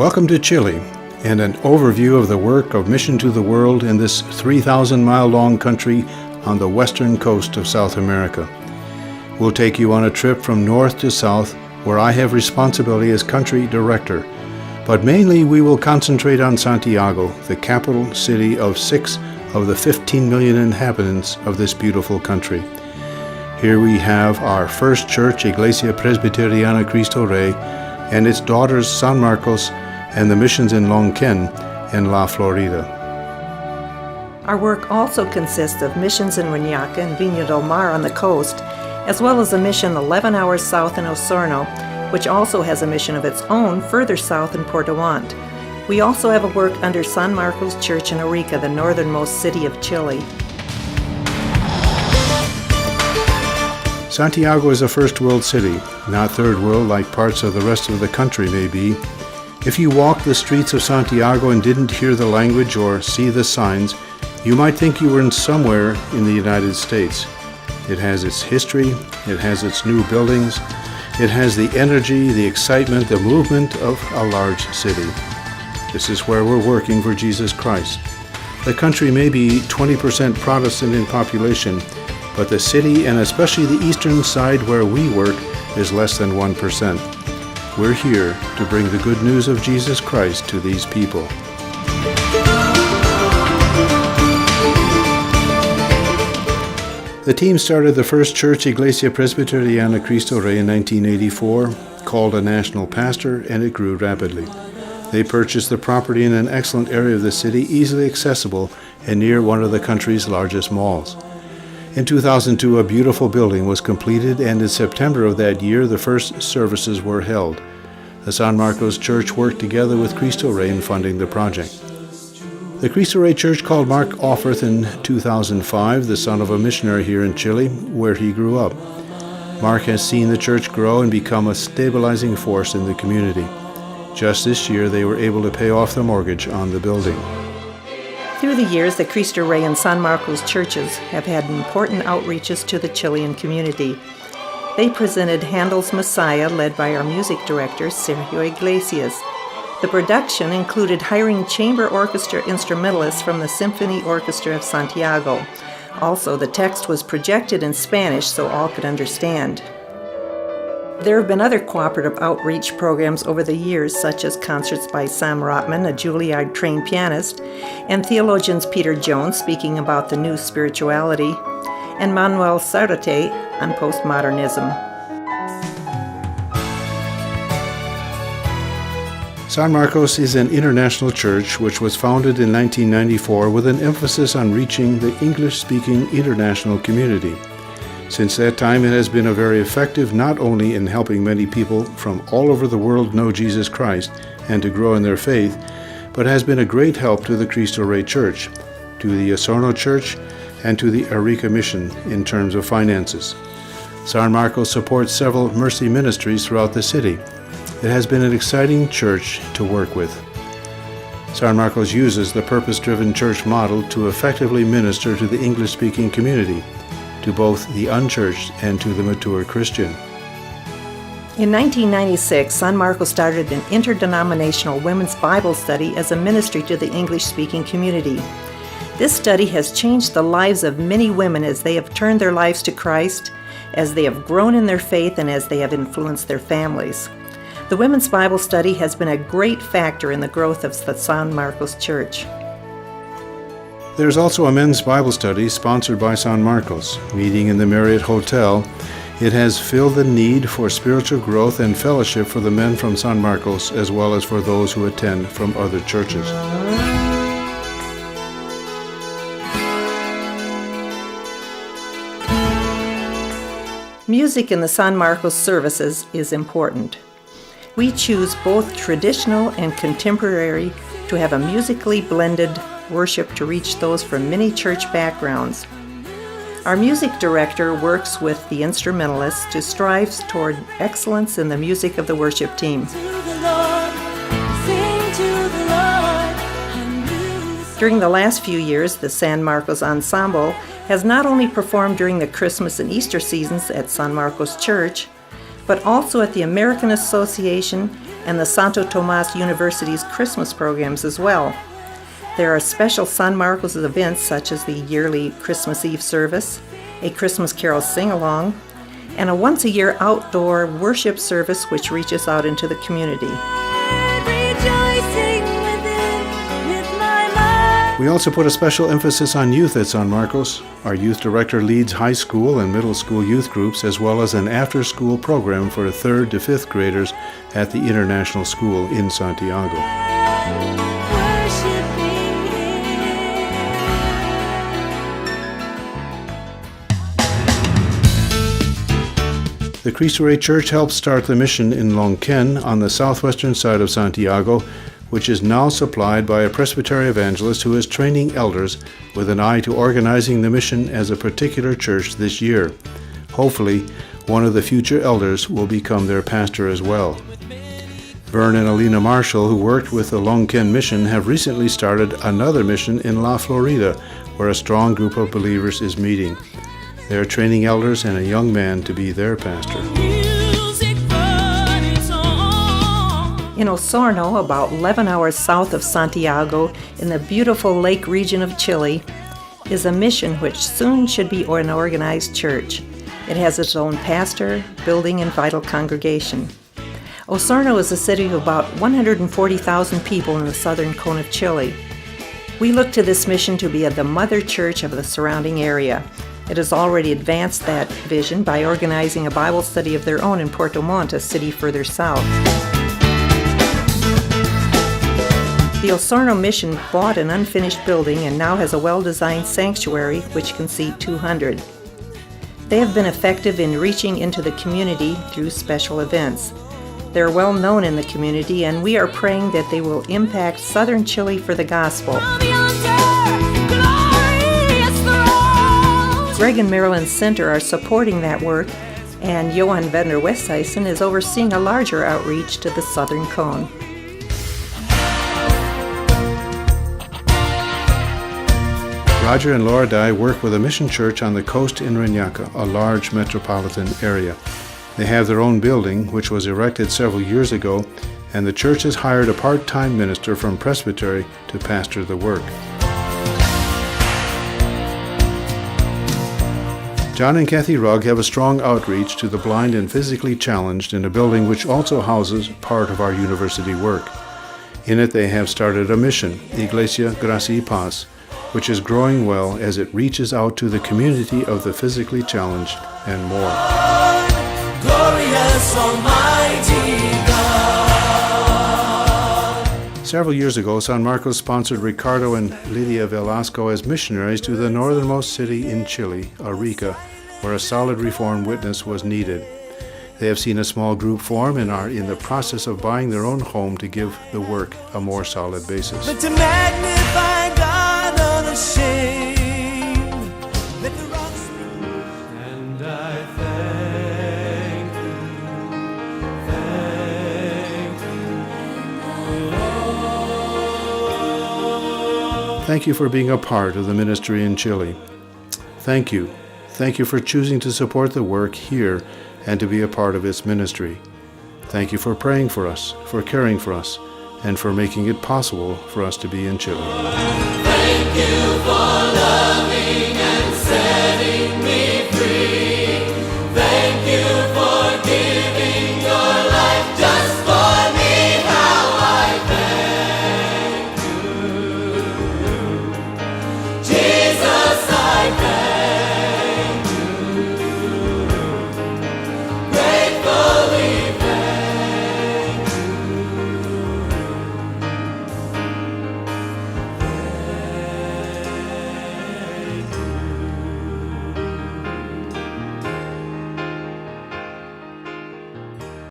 Welcome to Chile, and an overview of the work of Mission to the World in this 3,000-mile-long country on the western coast of South America. We'll take you on a trip from north to south, where I have responsibility as country director. But mainly we will concentrate on Santiago, the capital city of 6 of the 15 million inhabitants of this beautiful country. Here we have our first church, Iglesias Presbyteriana Cristo Rey, and its daughters San Marcos and the missions in Lonquén and La Florida. Our work also consists of missions in Reñaca and Viña del Mar on the coast, as well as a mission 11 hours south in Osorno, which also has a mission of its own further south in Portawant. We also have a work under San Marcos Church in Arica, the northernmost city of Chile. Santiago is a first world city, not third world like parts of the rest of the country may be. If you walked the streets of Santiago and didn't hear the language or see the signs, you might think you were in somewhere in the United States. It has its history, it has its new buildings, it has the energy, the excitement, the movement of a large city. This is where we're working for Jesus Christ. The country may be 20% Protestant in population, but the city, and especially the eastern side where we work, is less than 1%. We're here to bring the good news of Jesus Christ to these people. The team started the first church, Iglesias Presbyteriana Cristo Rey, in 1984, called a national pastor, and it grew rapidly. They purchased the property in an excellent area of the city, easily accessible and near one of the country's largest malls. In 2002, a beautiful building was completed, and in September of that year, the first services were held. The San Marcos Church worked together with Cristo Rey in funding the project. The Cristo Rey Church called Mark Offerth in 2005, the son of a missionary here in Chile, where he grew up. Mark has seen the church grow and become a stabilizing force in the community. Just this year, they were able to pay off the mortgage on the building. Through the years, the Cristo Rey and San Marcos churches have had important outreaches to the Chilean community. They presented Handel's Messiah, led by our music director, Sergio Iglesias. The production included hiring chamber orchestra instrumentalists from the Symphony Orchestra of Santiago. Also, the text was projected in Spanish so all could understand. There have been other cooperative outreach programs over the years, such as concerts by Sam Rotman, a Juilliard-trained pianist, and theologians Peter Jones speaking about the new spirituality, and Manuel Sarate on postmodernism. San Marcos is an international church which was founded in 1994 with an emphasis on reaching the English-speaking international community. Since that time, it has been a very effective not only in helping many people from all over the world know Jesus Christ and to grow in their faith, but has been a great help to the Cristo Rey Church, to the Osorno Church, and to the Arica Mission in terms of finances. San Marcos supports several mercy ministries throughout the city. It has been an exciting church to work with. San Marcos uses the purpose-driven church model to effectively minister to the English-speaking community, to both the unchurched and to the mature Christian. In 1996, San Marcos started an interdenominational women's Bible study as a ministry to the English-speaking community. This study has changed the lives of many women as they have turned their lives to Christ, as they have grown in their faith, and as they have influenced their families. The women's Bible study has been a great factor in the growth of the San Marcos Church. There's also a men's Bible study sponsored by San Marcos, meeting in the Marriott Hotel. It has filled the need for spiritual growth and fellowship for the men from San Marcos, as well as for those who attend from other churches. Music in the San Marcos services is important. We choose both traditional and contemporary to have a musically blended worship to reach those from many church backgrounds. Our music director works with the instrumentalists to strive toward excellence in the music of the worship team. During the last few years, the San Marcos Ensemble has not only performed during the Christmas and Easter seasons at San Marcos Church, but also at the American Association and the Santo Tomas University's Christmas programs as well. There are special San Marcos events such as the yearly Christmas Eve service, a Christmas Carol sing-along, and a once-a-year outdoor worship service which reaches out into the community. We also put a special emphasis on youth at San Marcos. Our youth director leads high school and middle school youth groups, as well as an after-school program for 3rd to 5th graders at the International School in Santiago. The Cristo Rey Church helped start the mission in Lonquén on the southwestern side of Santiago, which is now supplied by a Presbyterian evangelist who is training elders with an eye to organizing the mission as a particular church this year. Hopefully, one of the future elders will become their pastor as well. Vern and Alina Marshall, who worked with the Lonquén mission, have recently started another mission in La Florida, where a strong group of believers is meeting. They are training elders and a young man to be their pastor. In Osorno, about 11 hours south of Santiago, in the beautiful lake region of Chile, is a mission which soon should be an organized church. It has its own pastor, building, and vital congregation. Osorno is a city of about 140,000 people in the southern cone of Chile. We look to this mission to be the mother church of the surrounding area. It has already advanced that vision by organizing a Bible study of their own in Puerto Montt, a city further south. The Osorno mission bought an unfinished building and now has a well-designed sanctuary which can seat 200. They have been effective in reaching into the community through special events. They're well known in the community, and we are praying that they will impact southern Chile for the gospel. Greg and Marilyn Center are supporting that work, and Johan Vedner Westhuizen is overseeing a larger outreach to the southern cone. Roger and Laura Dye work with a mission church on the coast in Reñaca, a large metropolitan area. They have their own building, which was erected several years ago, and the church has hired a part-time minister from Presbytery to pastor the work. John and Kathy Rugg have a strong outreach to the blind and physically challenged in a building which also houses part of our university work. In it they have started a mission, Iglesias, Gracia y Paz, which is growing well as it reaches out to the community of the physically challenged and more. Glorious Almighty God. Several years ago, San Marcos sponsored Ricardo and Lydia Velasco as missionaries to the northernmost city in Chile, Arica, where a solid Reformed witness was needed. They have seen a small group form and are in the process of buying their own home to give the work a more solid basis. But to magnify God unashamed, let the rocks and I thank you. Thank you for being a part of the ministry in Chile. Thank you. Thank you for choosing to support the work here and to be a part of its ministry. Thank you for praying for us, for caring for us, and for making it possible for us to be in Chile.